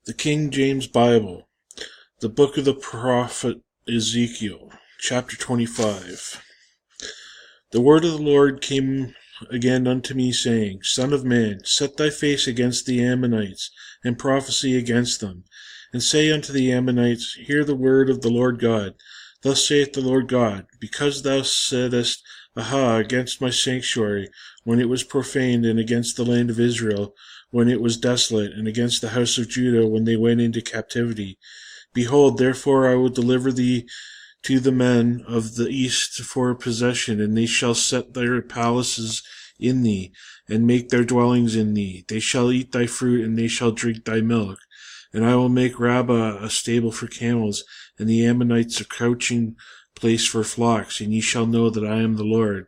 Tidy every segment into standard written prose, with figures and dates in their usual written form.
The King James Bible, the book of the prophet Ezekiel, chapter 25. The word of the Lord came again unto me, saying, Son of man, set thy face against the Ammonites, and prophesy against them, and say unto the Ammonites, Hear the word of the Lord God. Thus saith the Lord God, because thou saidst, Aha, against my sanctuary, when it was profaned, and against the land of Israel, when it was desolate, and against the house of Judah, when they went into captivity. Behold, therefore I will deliver thee to the men of the east for a possession, and they shall set their palaces in thee, and make their dwellings in thee. They shall eat thy fruit, and they shall drink thy milk. And I will make Rabbah a stable for camels, and the Ammonites a crouching place for flocks, and ye shall know that I am the Lord.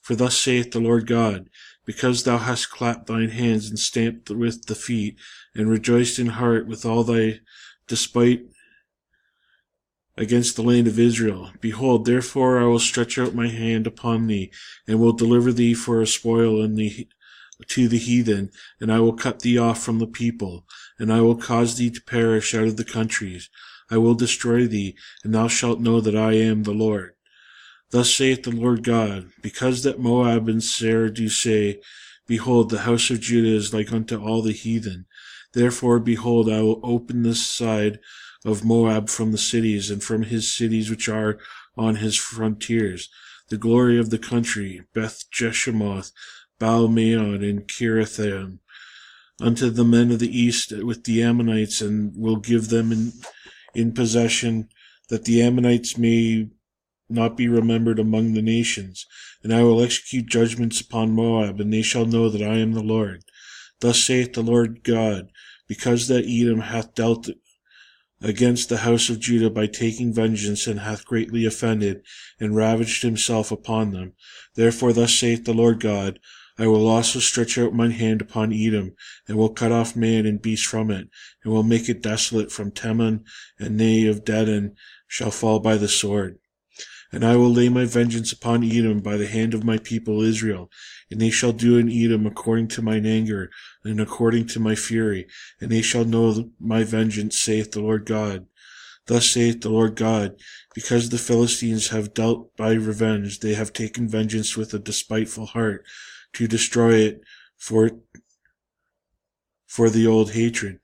For thus saith the Lord God, because thou hast clapped thine hands, and stamped with the feet, and rejoiced in heart with all thy despite against the land of Israel. Behold, therefore I will stretch out my hand upon thee, and will deliver thee for a spoil to the heathen, and I will cut thee off from the people, and I will cause thee to perish out of the countries. I will destroy thee, and thou shalt know that I am the Lord. Thus saith the Lord God, because that Moab and Seir do say, Behold, the house of Judah is like unto all the heathen. Therefore, behold, I will open this side of Moab from the cities, and from his cities which are on his frontiers, the glory of the country, Beth Jeshemoth, Baal-meon, and Kirithaim, unto the men of the east with the Ammonites, and will give them in possession, that the Ammonites may not be remembered among the nations. And I will execute judgments upon Moab, and they shall know that I am the Lord. Thus saith the Lord God, because that Edom hath dealt against the house of Judah by taking vengeance, and hath greatly offended, and ravaged himself upon them. Therefore thus saith the Lord God, I will also stretch out mine hand upon Edom, and will cut off man and beast from it, and will make it desolate from Teman, and they of Dedan shall fall by the sword. And I will lay my vengeance upon Edom by the hand of my people Israel, and they shall do in Edom according to mine anger, and according to my fury, and they shall know my vengeance, saith the Lord God. Thus saith the Lord God, because the Philistines have dealt by revenge, they have taken vengeance with a despiteful heart, to destroy it for the old hatred.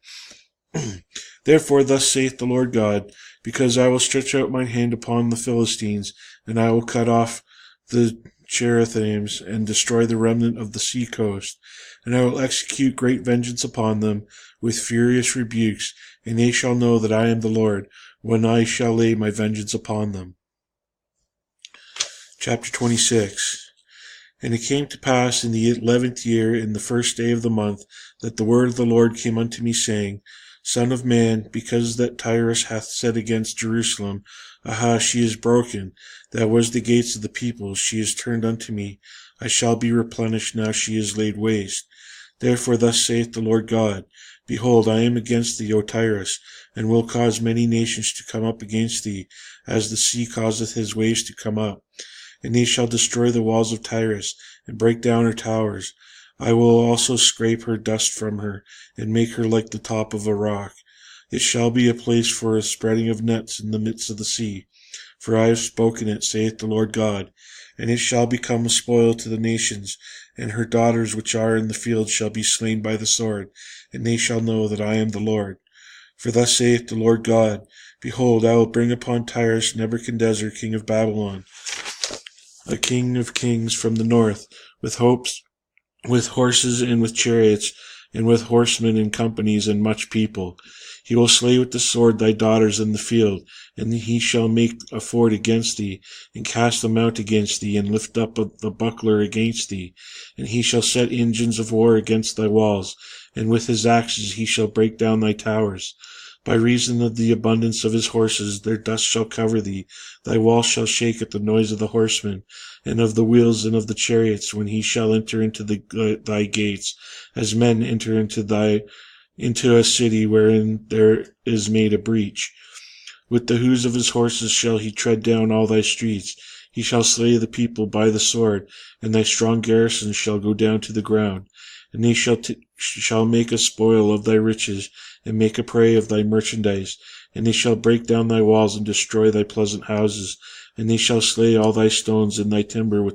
Therefore thus saith the Lord God, because I will stretch out mine hand upon the Philistines, and I will cut off the Cherethims, and destroy the remnant of the sea coast, and I will execute great vengeance upon them with furious rebukes, and they shall know that I am the Lord, when I shall lay my vengeance upon them. Chapter 26. And it came to pass in the 11th year, in the first day of the month, that the word of the Lord came unto me, saying, Son of man, because that Tyrus hath said against Jerusalem, Aha, she is broken, that was the gates of the people, she is turned unto me, I shall be replenished now she is laid waste. Therefore thus saith the Lord God, Behold, I am against thee, O Tyrus, and will cause many nations to come up against thee, as the sea causeth his waves to come up. And they shall destroy the walls of Tyrus, and break down her towers. I will also scrape her dust from her, and make her like the top of a rock. It shall be a place for a spreading of nets in the midst of the sea. For I have spoken it, saith the Lord God. And it shall become a spoil to the nations, and her daughters which are in the field shall be slain by the sword, and they shall know that I am the Lord. For thus saith the Lord God, Behold, I will bring upon Tyrus Nebuchadnezzar king of Babylon, a king of kings from the north, with horses and with chariots, and with horsemen and companies and much people. He will slay with the sword thy daughters in the field, and he shall make a fort against thee, and cast a mount against thee, and lift up the buckler against thee. And he shall set engines of war against thy walls, and with his axes he shall break down thy towers. By reason of the abundance of his horses, their dust shall cover thee. Thy walls shall shake at the noise of the horsemen, and of the wheels and of the chariots, when he shall enter into thy gates, as men enter into a city wherein there is made a breach. With the hoofs of his horses shall he tread down all thy streets. He shall slay the people by the sword, and thy strong garrisons shall go down to the ground. and they shall make a spoil of thy riches, and make a prey of thy merchandise. And they shall break down thy walls, and destroy thy pleasant houses. And they shall slay all thy stones and thy timber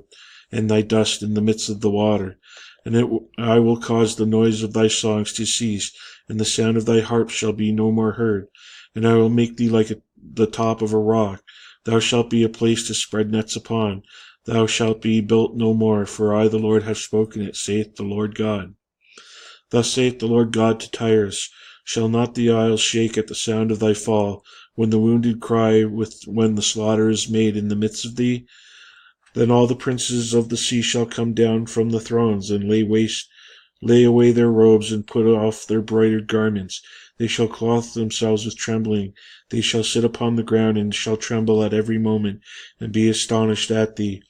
and thy dust in the midst of the water. And I will cause the noise of thy songs to cease, and the sound of thy harp shall be no more heard. And I will make thee like the top of a rock. Thou shalt be a place to spread nets upon. Thou shalt be built no more, for I the Lord have spoken it, saith the Lord God. Thus saith the Lord God to Tyrus, Shall not the isles shake at the sound of thy fall, when the wounded cry when the slaughter is made in the midst of thee? Then all the princes of the sea shall come down from the thrones, and lay away their robes, and put off their broidered garments. They shall clothe themselves with trembling. They shall sit upon the ground, and shall tremble at every moment, and be astonished at thee.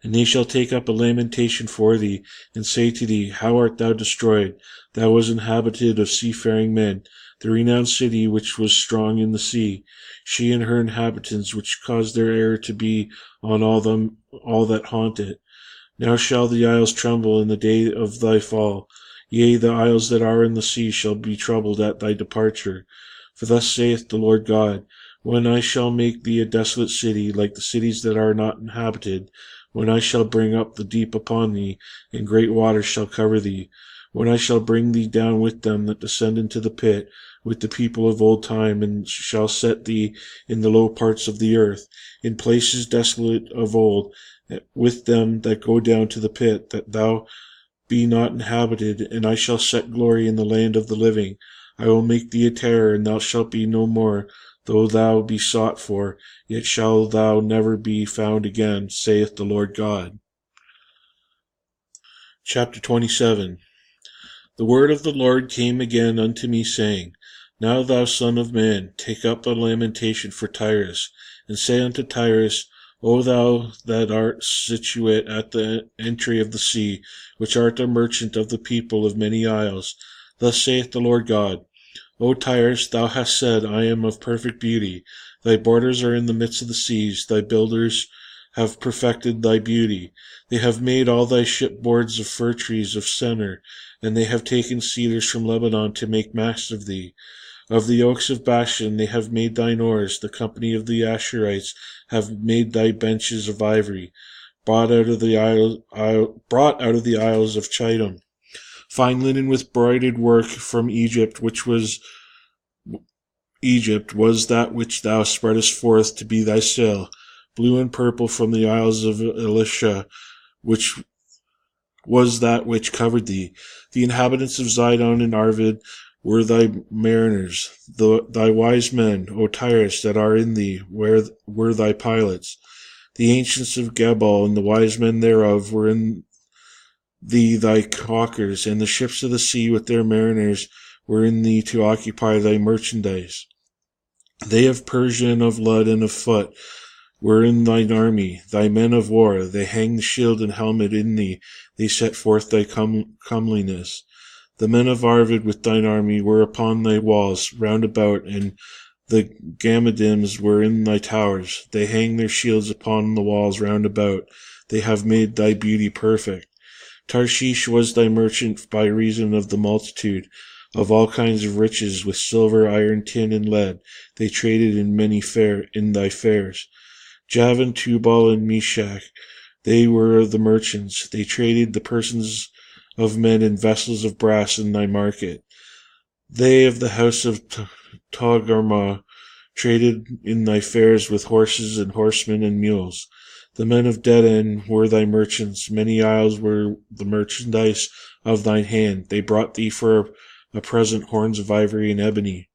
And they shall take up a lamentation for thee, and say to thee, How art thou destroyed? Thou was inhabited of seafaring men, the renowned city which was strong in the sea, she and her inhabitants, which caused their error to be on all that haunt it. Now shall the isles tremble in the day of thy fall. Yea, the isles that are in the sea shall be troubled at thy departure. For thus saith the Lord God, When I shall make thee a desolate city, like the cities that are not inhabited, when I shall bring up the deep upon thee, and great waters shall cover thee, when I shall bring thee down with them that descend into the pit, with the people of old time, and shall set thee in the low parts of the earth, in places desolate of old, with them that go down to the pit, that thou be not inhabited, and I shall set glory in the land of the living. I will make thee a terror, and thou shalt be no more, though thou be sought for, yet shalt thou never be found again, saith the Lord God. Chapter 27. The word of the Lord came again unto me, saying, Now thou son of man, take up a lamentation for Tyrus, and say unto Tyrus, O thou that art situate at the entry of the sea, which art a merchant of the people of many isles, thus saith the Lord God, O Tyrus, thou hast said, I am of perfect beauty. Thy borders are in the midst of the seas. Thy builders have perfected thy beauty. They have made all thy shipboards of fir trees of Senir, and they have taken cedars from Lebanon to make masts of thee. Of the oaks of Bashan they have made thine oars. The company of the Ashurites have made thy benches of ivory, brought out of the isles of Chittim. Fine linen with broidered work from Egypt, was that which thou spreadest forth to be thy sail. Blue and purple from the isles of Elisha, which was that which covered thee. The inhabitants of Zidon and Arvad were thy mariners. Thy wise men, O Tyrus, that are in thee, were thy pilots. The ancients of Gebal and the wise men thereof were in thee thy caulkers, and the ships of the sea with their mariners were in thee to occupy thy merchandise. They of Persia and of Lud and of Phut were in thine army, thy men of war. They hang the shield and helmet in thee, they set forth thy comeliness. The men of Arvad with thine army were upon thy walls round about, and the Gammadims were in thy towers. They hang their shields upon the walls round about. They have made thy beauty perfect. Tarshish was thy merchant by reason of the multitude of all kinds of riches, with silver, iron, tin, and lead. They traded in thy fairs. Javan, Tubal, and Meshach, they were the merchants. They traded the persons of men in vessels of brass in thy market. They of the house of Togarmah traded in thy fairs with horses and horsemen and mules. The men of Dedan were thy merchants. Many isles were the merchandise of thine hand. They brought thee for a present horns of ivory and ebony.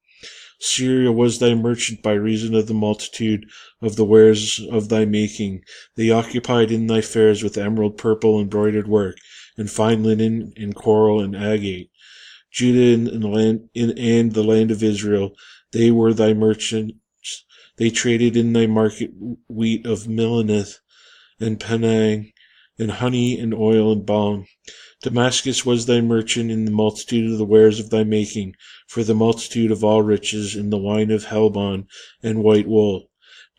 Syria was thy merchant by reason of the multitude of the wares of thy making. They occupied in thy fairs with emerald, purple, embroidered work, and fine linen, and coral, and agate. Judah and the land of Israel, they were thy merchants. They traded in thy market wheat of Milaneth, and Penang, and honey, and oil, and balm. Damascus was thy merchant in the multitude of the wares of thy making, for the multitude of all riches, in the wine of Helbon, and white wool.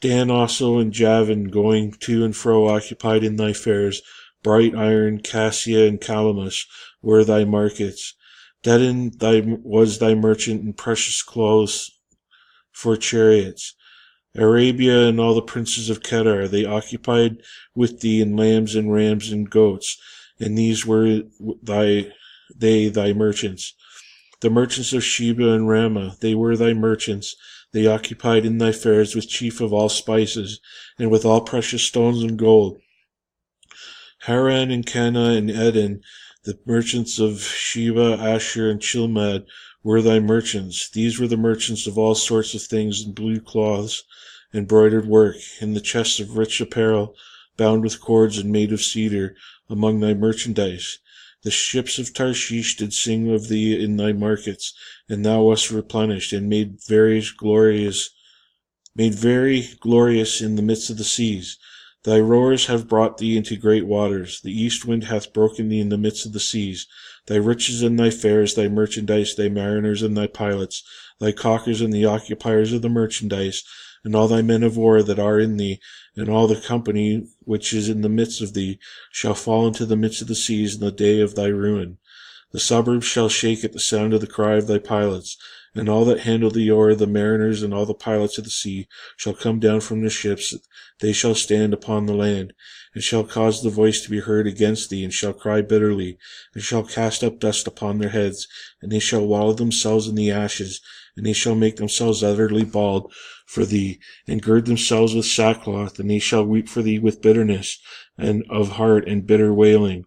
Dan also and Javan, going to and fro, occupied in thy fairs. Bright iron, cassia, and calamus were thy markets. Dedan was thy merchant in precious clothes for chariots. Arabia and all the princes of Kedar, they occupied with thee in lambs and rams and goats, and these were thy merchants. The merchants of Sheba and Ramah, they were thy merchants. They occupied in thy fairs with chief of all spices, and with all precious stones and gold. Haran and Cana and Eden, the merchants of Sheba, Asher, and Chilmad, were thy merchants. These were the merchants of all sorts of things in blue cloths, embroidered work, in the chests of rich apparel, bound with cords and made of cedar, among thy merchandise. The ships of Tarshish did sing of thee in thy markets, and thou wast replenished, and made very glorious in the midst of the seas. Thy rowers have brought thee into great waters. The east wind hath broken thee in the midst of the seas. Thy riches and thy fares, thy merchandise, thy mariners and thy pilots, thy caulkers and the occupiers of the merchandise, and all thy men of war that are in thee, and all the company which is in the midst of thee, shall fall into the midst of the seas in the day of thy ruin. The suburbs shall shake at the sound of the cry of thy pilots, and all that handle the oar, the mariners, and all the pilots of the sea, shall come down from the ships. They shall stand upon the land, and shall cause the voice to be heard against thee, and shall cry bitterly, and shall cast up dust upon their heads, and they shall wallow themselves in the ashes, and they shall make themselves utterly bald for thee, and gird themselves with sackcloth, and they shall weep for thee with bitterness and of heart and bitter wailing.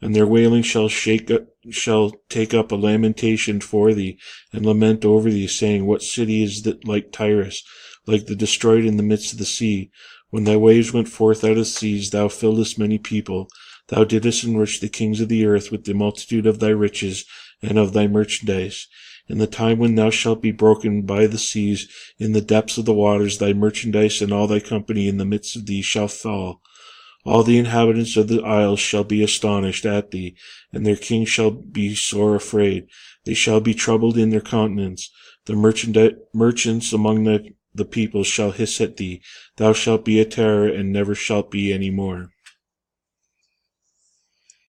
And their wailing shall take up a lamentation for thee, and lament over thee, saying, What city is that like Tyrus, like the destroyed in the midst of the sea? When thy waves went forth out of the seas, thou filledst many people. Thou didst enrich the kings of the earth with the multitude of thy riches and of thy merchandise. In the time when thou shalt be broken by the seas, in the depths of the waters, thy merchandise and all thy company in the midst of thee shall fall. All the inhabitants of the isles shall be astonished at thee, and their kings shall be sore afraid. They shall be troubled in their countenance. The merchants among the people shall hiss at thee. Thou shalt be a terror, and never shalt be any more.